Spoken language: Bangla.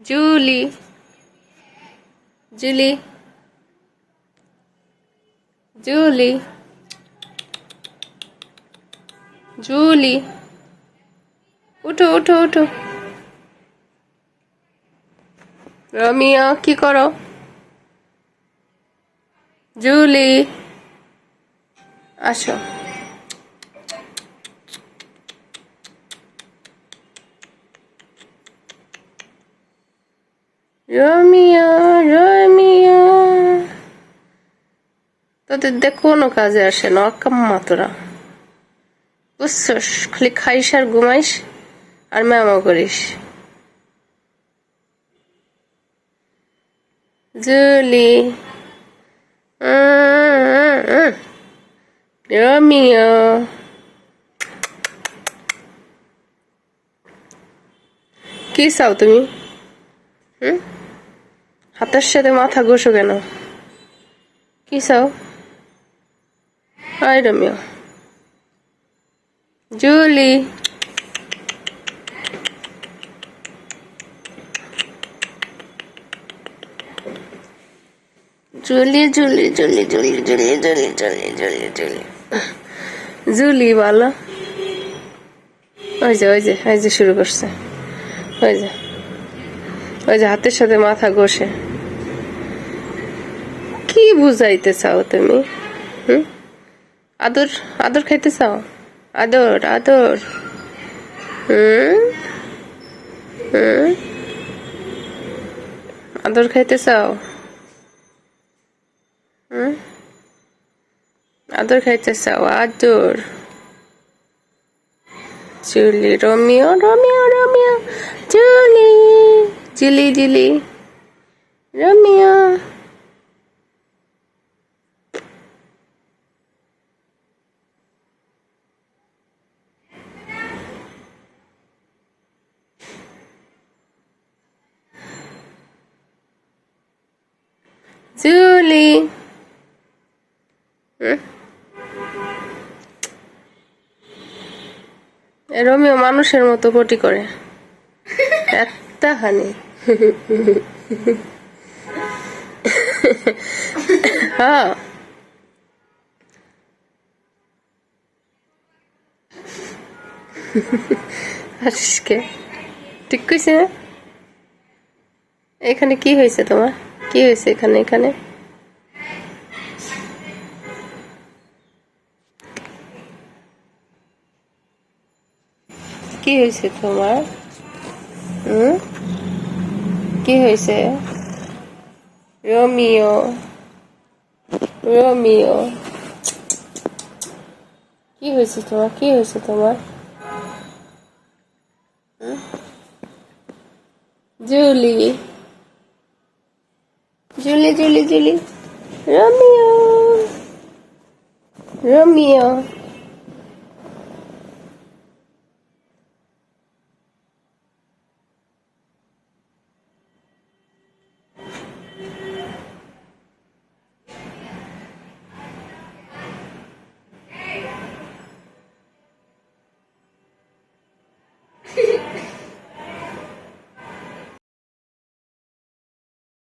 জুলি জুলি জুলি জুলি উঠো উঠো উঠো। রমিয়া কি করো? জুলি আসো। রমিয়া রমিয়া তোদের দেখ কোনো কাজে আসে না, অকাম্মা তোরা বুঝছস? খালি খাইস আর ঘুমাইস আর ম্যামা করিস। জুলি রমিয়া কি চাও তুমি? হাতের সাথে মাথা ঘষো কেন? কি চাও? Hi Ramiya Julie Julie Julie Julie Julie Julie Julie Julie Julie Julie Julie বলো। ওই যে ওই যে ওই যে শুরু করছে, ওই যে ওই যে হাতের সাথে মাথা ঘষে। কি বুঝাইতে চাও তুমি? আদর আদর খাইতে চাও? আদর আদর আদর খাইতে চাও? আদর খাইতে চাও? আদর। Julie Romeo Romeo Romeo Julie Julie Julie Romeo Julie Romeo মানুষের মতো পটি করে একটা হানি। হ্যাঁ আজকে ঠিক কইছে না? এখানে কি হয়েছে তোমার? কি হয়েছে এখানে? এখানে কি হয়েছে তোমার? কি হয়েছে? রোমিও রোমিও কি হয়েছে তোমার? কি হয়েছে তোমার? Julie Julie Julie Julie Romeo Romeo